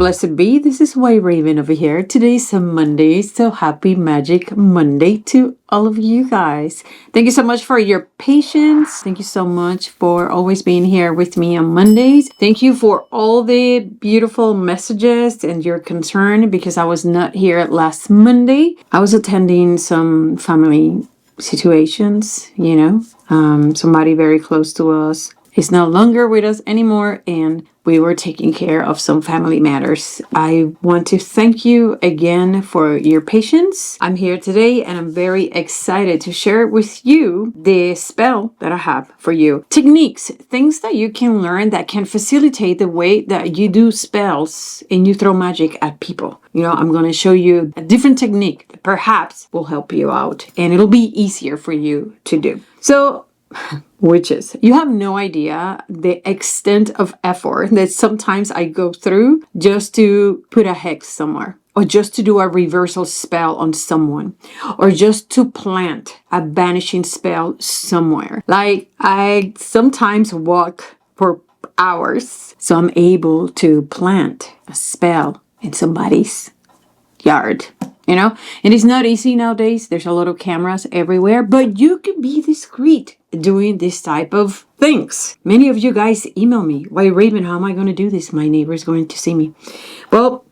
blessed be. This is WhiteRaven over here. Today's a Monday, so happy Magic Monday to all of you guys. Thank you so much for your patience. Thank you so much for always being here with me on Mondays. Thank you for all the beautiful messages and your concern because I was not here last Monday. I was attending some family situations, somebody very close to us is no longer with us anymore, and we were taking care of some family matters. I want to thank you again for your patience. I'm here today and I'm very excited to share with you the spell that I have for you. Techniques, things that you can learn that can facilitate the way that you do spells and you throw magic at people. I'm going to show you a different technique that perhaps will help you out and it'll be easier for you to do. So, witches, you have no idea the extent of effort that sometimes I go through just to put a hex somewhere, or just to do a reversal spell on someone, or just to plant a banishing spell somewhere. Like, I sometimes walk for hours so I'm able to plant a spell in somebody's yard. It is not easy nowadays. There's a lot of cameras everywhere, but you can be discreet doing this type of things. Many of you guys email me, WhiteRaven, how am I going to do this? My neighbor is going to see me. Well,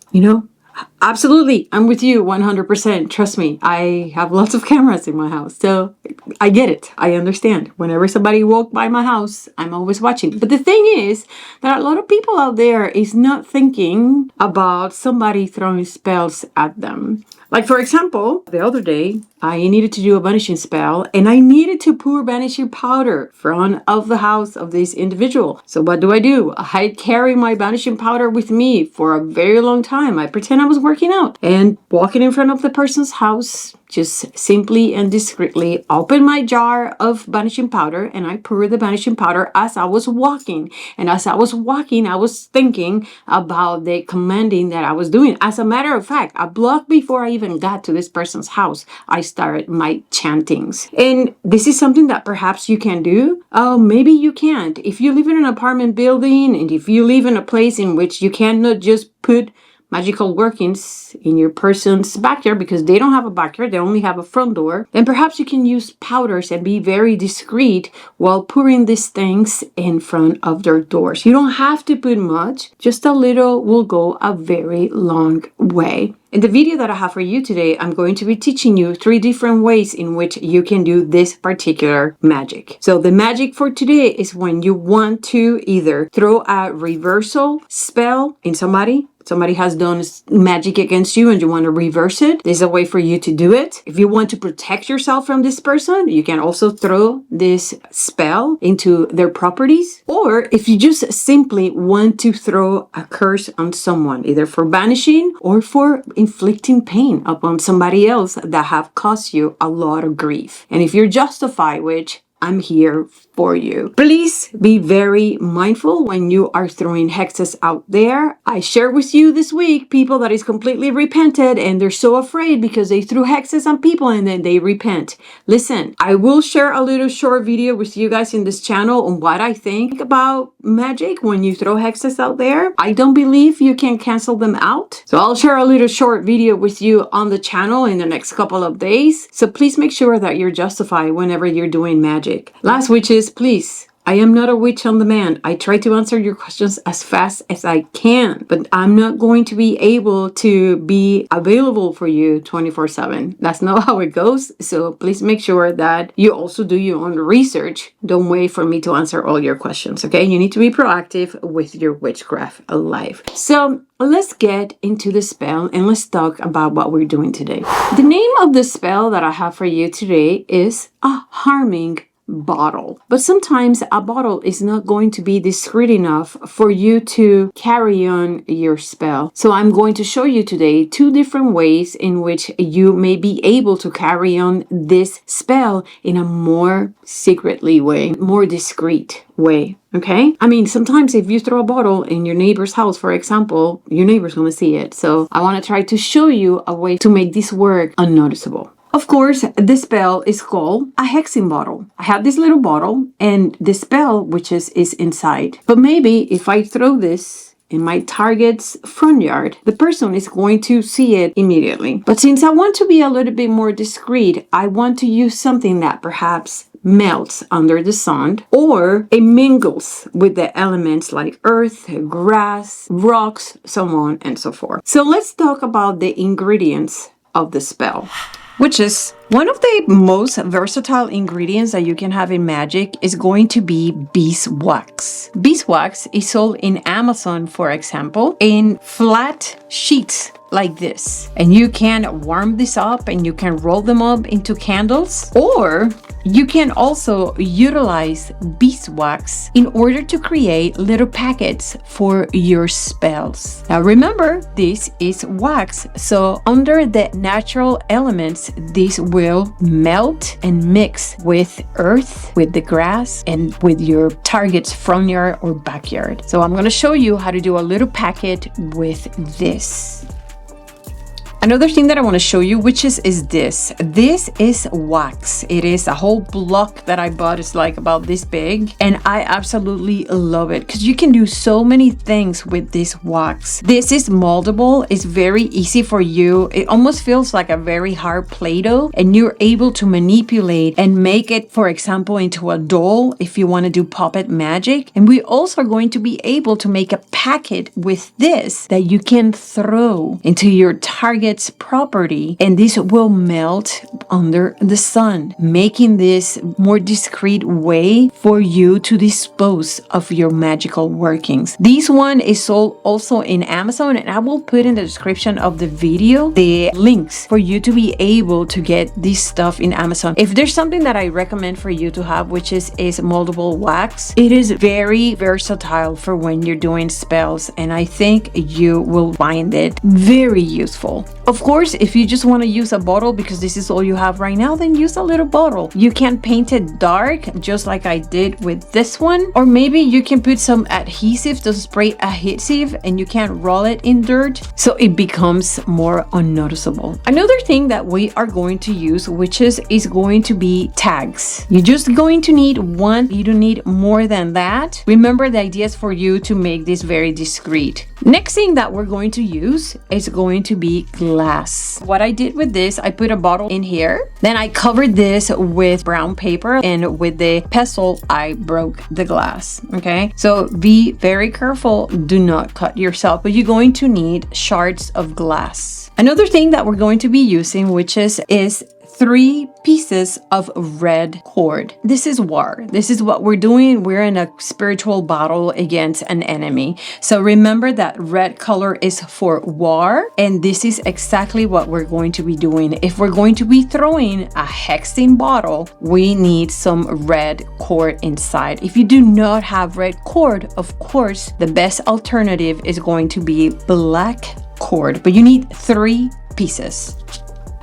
absolutely. I'm with you 100%. Trust me. I have lots of cameras in my house. So I get it. I understand. Whenever somebody walks by my house, I'm always watching. But the thing is that a lot of people out there is not thinking about somebody throwing spells at them. Like, for example, the other day, I needed to do a banishing spell and I needed to pour banishing powder in front of the house of this individual. So what do? I carry my banishing powder with me for a very long time. I pretend I was working out and walking in front of the person's house, just simply and discreetly open my jar of banishing powder and I pour the banishing powder as I was walking. And as I was walking, I was thinking about the commanding that I was doing. As a matter of fact, a block before I even got to this person's house, I started my chantings. And this is something that perhaps you can do. Oh, maybe you can't. If you live in an apartment building and if you live in a place in which you cannot just put magical workings in your person's backyard because they don't have a backyard, they only have a front door, then perhaps you can use powders and be very discreet while pouring these things in front of their doors. You don't have to put much, just a little will go a very long way. In the video that I have for you today, I'm going to be teaching you 3 different ways in which you can do this particular magic. So the magic for today is when you want to either throw a reversal spell in somebody has done magic against you and you want to reverse it. There's a way for you to do it. If you want to protect yourself from this person, you can also throw this spell into their properties. Or if you just simply want to throw a curse on someone, either for banishing or for inflicting pain upon somebody else that have caused you a lot of grief. And if you're justified, which I'm here for you. Please be very mindful when you are throwing hexes out there. I share with you this week people that is completely repented and they're so afraid because they threw hexes on people and then they repent. Listen, I will share a little short video with you guys in this channel on what I think about magic when you throw hexes out there. I don't believe you can cancel them out. So I'll share a little short video with you on the channel in the next couple of days. So please make sure that you're justified whenever you're doing magic. Last witches, please. I am not a witch on demand. I try to answer your questions as fast as I can, but I'm not going to be able to be available for you 24/7. That's not how it goes. So please make sure that you also do your own research. Don't wait for me to answer all your questions, okay? You need to be proactive with your witchcraft life. So let's get into the spell and let's talk about what we're doing today. The name of the spell that I have for you today is a harming bottle. But sometimes a bottle is not going to be discreet enough for you to carry on your spell. So I'm going to show you today 2 different ways in which you may be able to carry on this spell in a more secretly way, more discreet way. Okay? I mean, sometimes if you throw a bottle in your neighbor's house, for example, your neighbor's going to see it. So I want to try to show you a way to make this work unnoticeable. Of course, the spell is called a hexing bottle. I have this little bottle and the spell, which is inside. But maybe if I throw this in my target's front yard, the person is going to see it immediately. But since I want to be a little bit more discreet, I want to use something that perhaps melts under the sun, or it mingles with the elements like earth, grass, rocks, so on and so forth. So let's talk about the ingredients of the spell, which is one of the most versatile ingredients that you can have in magic is going to be beeswax. Beeswax is sold in Amazon, for example, in flat sheets like this. And you can warm this up and you can roll them up into candles, or you can also utilize beeswax in order to create little packets for your spells. Now remember, this is wax, so under the natural elements, this will melt and mix with earth, with the grass, and with your target's front yard or backyard. So I'm going to show you how to do a little packet with this. Another thing that I want to show you, which is this. This is wax. It is a whole block that I bought. It's like about this big, and I absolutely love it because you can do so many things with this wax. This is moldable. It's very easy for you. It almost feels like a very hard Play-Doh, and you're able to manipulate and make it, for example, into a doll if you want to do puppet magic. And we also are going to be able to make a packet with this that you can throw into your target property, and this will melt under the sun, making this more discreet way for you to dispose of your magical workings. This one is sold also in Amazon, and I will put in the description of the video the links for you to be able to get this stuff in Amazon. If there's something that I recommend for you to have, which is moldable wax, it is very versatile for when you're doing spells, and I think you will find it very useful. Of course, if you just want to use a bottle because this is all you have right now, then use a little bottle. You can paint it dark, just like I did with this one, or maybe you can put some adhesive to spray adhesive and you can roll it in dirt so it becomes more unnoticeable. Another thing that we are going to use, which is going to be tags. You're just going to need one. You don't need more than that. Remember, the idea is for you to make this very discreet. Next thing that we're going to use is going to be glass. What I did with this, I put a bottle in here, then I covered this with brown paper, and with the pestle I broke the glass. Okay, so be very careful, do not cut yourself, but you're going to need shards of glass. Another thing that we're going to be using, which is 3 pieces of red cord. This is war. This is what we're doing. We're in a spiritual battle against an enemy. So remember that red color is for war, and this is exactly what we're going to be doing. If we're going to be throwing a hexing bottle, we need some red cord inside. If you do not have red cord, of course, the best alternative is going to be black cord, but you need 3 pieces.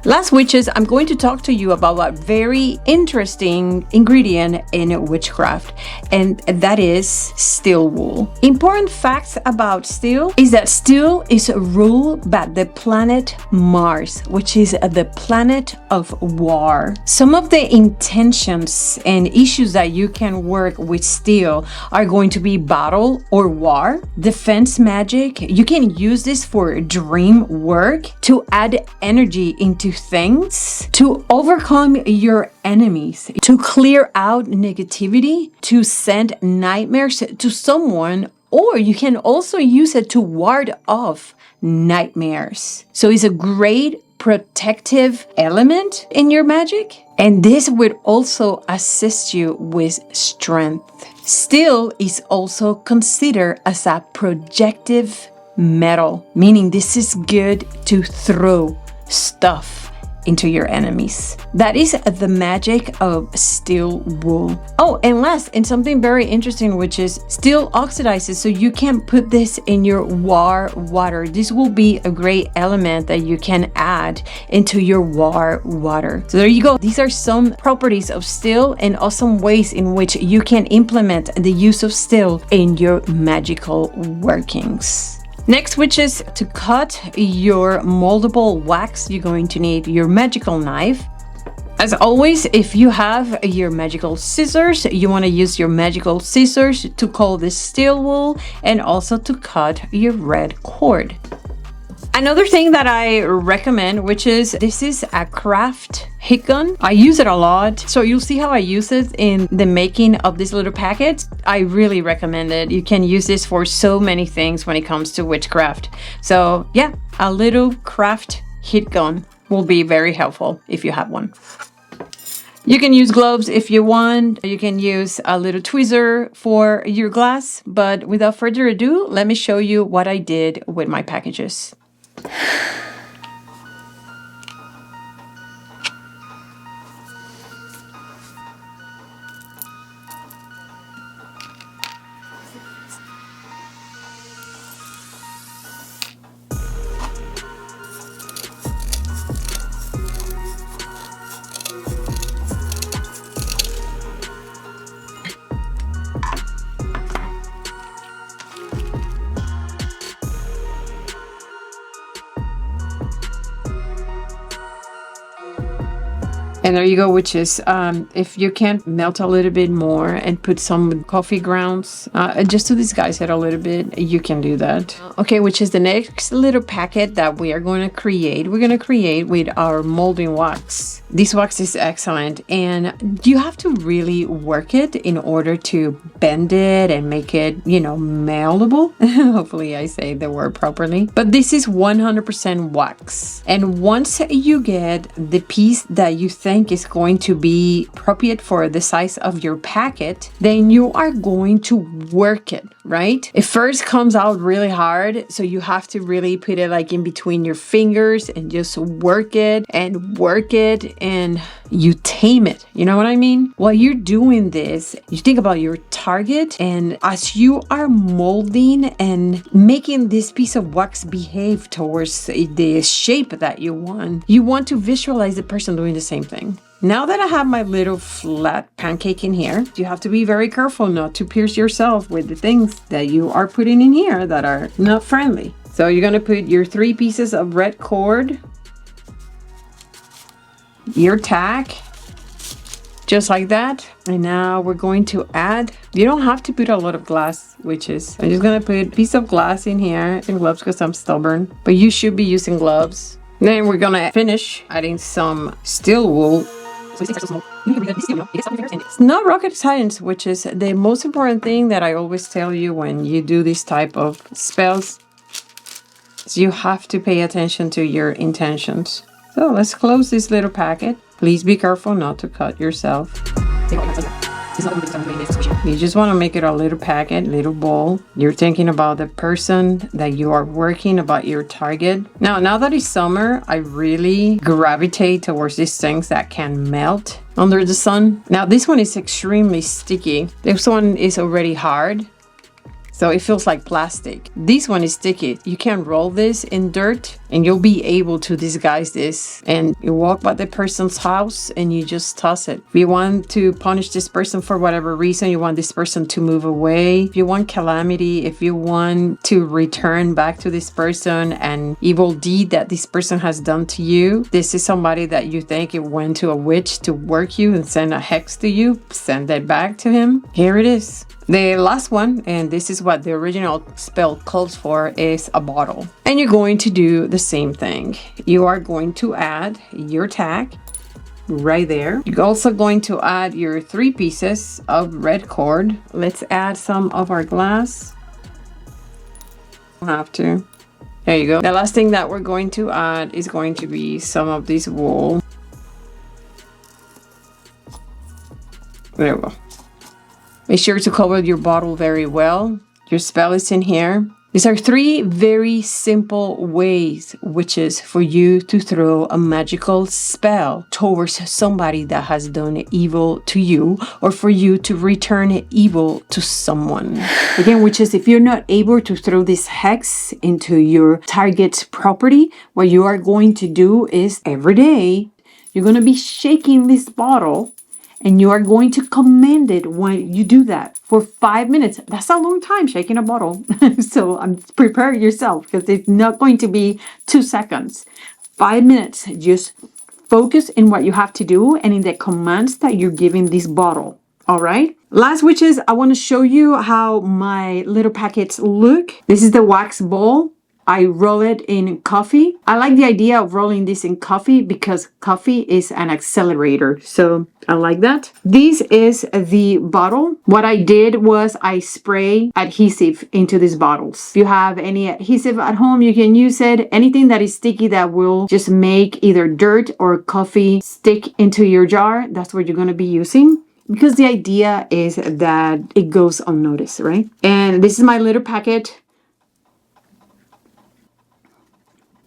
Last witches, I'm going to talk to you about a very interesting ingredient in witchcraft, and that is steel wool. Important facts about steel is that steel is ruled by the planet Mars, which is the planet of war. Some of the intentions and issues that you can work with steel are going to be battle or war, defense magic. You can use this for dream work, to add energy into things, to overcome your enemies, to clear out negativity, to send nightmares to someone, or you can also use it to ward off nightmares. So it's a great protective element in your magic, and this would also assist you with strength. Steel is also considered as a projective metal, meaning this is good to throw stuff into your enemies. That is the magic of steel wool. Oh, and last, and something very interesting, which is steel oxidizes, so you can put this in your war water. This will be a great element that you can add into your war water. So there you go. These are some properties of steel and awesome ways in which you can implement the use of steel in your magical workings. Next, which is to cut your moldable wax, you're going to need your magical knife. As always, if you have your magical scissors, you want to use your magical scissors to cull this steel wool and also to cut your red cord. Another thing that I recommend, which is this is a craft heat gun. I use it a lot, so you'll see how I use it in the making of this little packet. I really recommend it. You can use this for so many things when it comes to witchcraft. So yeah, a little craft heat gun will be very helpful if you have one. You can use gloves if you want. You can use a little tweezer for your glass, but without further ado, let me show you what I did with my packages. And there you go, witches. If you can't melt a little bit more and put some coffee grounds just to disguise it a little bit, you can do that. Okay, which is the next little packet that we are going to create. We're going to create with our molding wax. This wax is excellent, and you have to really work it in order to bend it and make it, you know, moldable. Hopefully I say the word properly. But this is 100% wax. And once you get the piece that you think is going to be appropriate for the size of your packet, then you are going to work it, right? It first comes out really hard, so you have to really put it like in between your fingers and just work it and you tame it. You know what I mean? While you're doing this, you think about your target, and as you are molding and making this piece of wax behave towards the shape that you want to visualize the person doing the same thing. Now that I have my little flat pancake in here, you have to be very careful not to pierce yourself with the things that you are putting in here that are not friendly. So you're going to put your 3 pieces of red cord, your tack, just like that. And now we're going to add, you don't have to put a lot of glass, witches. I'm just going to put a piece of glass in here and gloves because I'm stubborn, but you should be using gloves. Then we're going to finish adding some steel wool. It's not rocket science, which is the most important thing that I always tell you when you do this type of spells. So you have to pay attention to your intentions. So let's close this little packet. Please be careful not to cut yourself. You just want to make it a little packet, little ball. You're thinking about the person that you are working, about your target. Now that it's summer, I really gravitate towards these things that can melt under the sun. Now this one is extremely sticky. This one is already hard, so it feels like plastic. This one is sticky. You can roll this in dirt and you'll be able to disguise this. And you walk by the person's house and you just toss it. If you want to punish this person for whatever reason, you want this person to move away, if you want calamity, if you want to return back to this person an evil deed that this person has done to you, this is somebody that you think it went to a witch to work you and send a hex to you, send that back to him. Here it is. The last one, and this is what the original spell calls for, is a bottle. And you're going to do the same thing. You are going to add your tack right there. You're also going to add your 3 pieces of red cord. Let's add some of our glass. Don't have to. There you go. The last thing that we're going to add is going to be some of this wool. There we go. Make sure to cover your bottle very well. Your spell is in here. These are 3 very simple ways, witches, for you to throw a magical spell towards somebody that has done evil to you, or for you to return evil to someone. Again, witches, if you're not able to throw this hex into your target's property, what you are going to do is every day, you're going to be shaking this bottle. And you are going to command it when you do that for 5 minutes. That's a long time shaking a bottle. So prepare yourself because it's not going to be 2 seconds. 5 minutes. Just focus in what you have to do and in the commands that you're giving this bottle. All right. Last witches, I want to show you how my little packets look. This is the wax ball. I roll it in coffee. I like the idea of rolling this in coffee because coffee is an accelerator. So I like that. This is the bottle. What I did was I spray adhesive into these bottles. If you have any adhesive at home, you can use it. Anything that is sticky that will just make either dirt or coffee stick into your jar, that's what you're going to be using. Because the idea is that it goes unnoticed, right? And this is my little packet.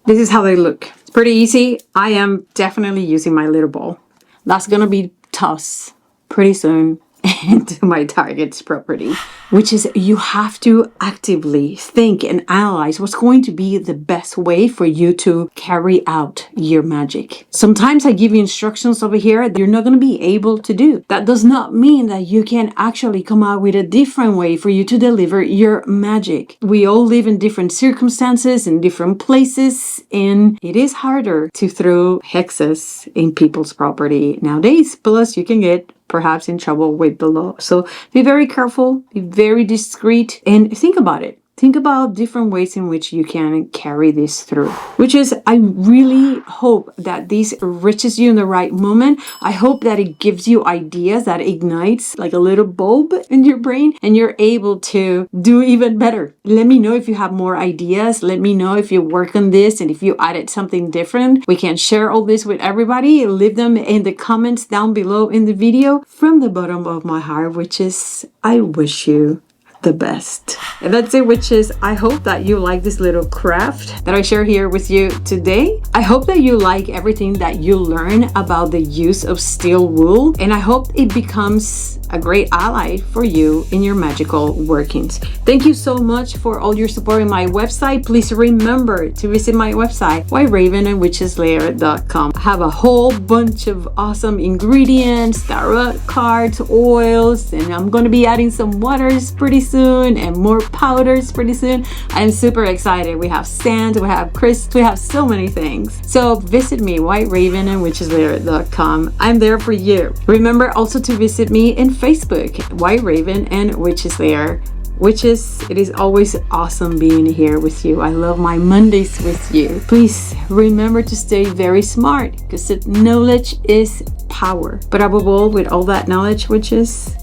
This is how they look. It's pretty easy. I am definitely using my little ball. That's gonna be tossed pretty soon into my target's property, which is you have to actively think and analyze what's going to be the best way for you to carry out your magic. Sometimes I give you instructions over here that you're not going to be able to do. That does not mean that you can actually come out with a different way for you to deliver your magic. We all live in different circumstances, in different places, and it is harder to throw hexes in people's property nowadays. Plus, you can get perhaps in trouble with the law. So be very careful, be very discreet, and think about it. Think about different ways in which you can carry this through. Which is, I really hope that this reaches you in the right moment. I hope that it gives you ideas, that ignites like a little bulb in your brain, and you're able to do even better. Let me know if you have more ideas. Let me know if you work on this and if you added something different. We can share all this with everybody. Leave them in the comments down below in the video. From the bottom of my heart, which is, I wish you the best. And that's it, witches. I hope that you like this little craft that I share here with you today. I hope that you like everything that you learn about the use of steel wool, and I hope it becomes a great ally for you in your magical workings. Thank you so much for all your support in my website. Please remember to visit my website, WhiteRaven.com. I have a whole bunch of awesome ingredients, tarot cards, oils, and I'm going to be adding some waters pretty soon and more powders pretty soon. I'm super excited. We have sand, we have crystals, we have so many things. So visit me, WhiteRaven.com. I'm there for you. Remember also to visit me in Facebook, WhiteRaven and Witches Lair. Witches, it is always awesome being here with you. I love my Mondays with you. Please remember to stay very smart because knowledge is power. But above all, with all that knowledge, witches,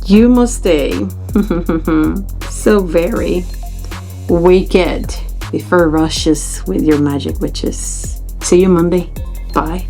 you must stay so very wicked, ferocious with your magic, witches. See you Monday. Bye.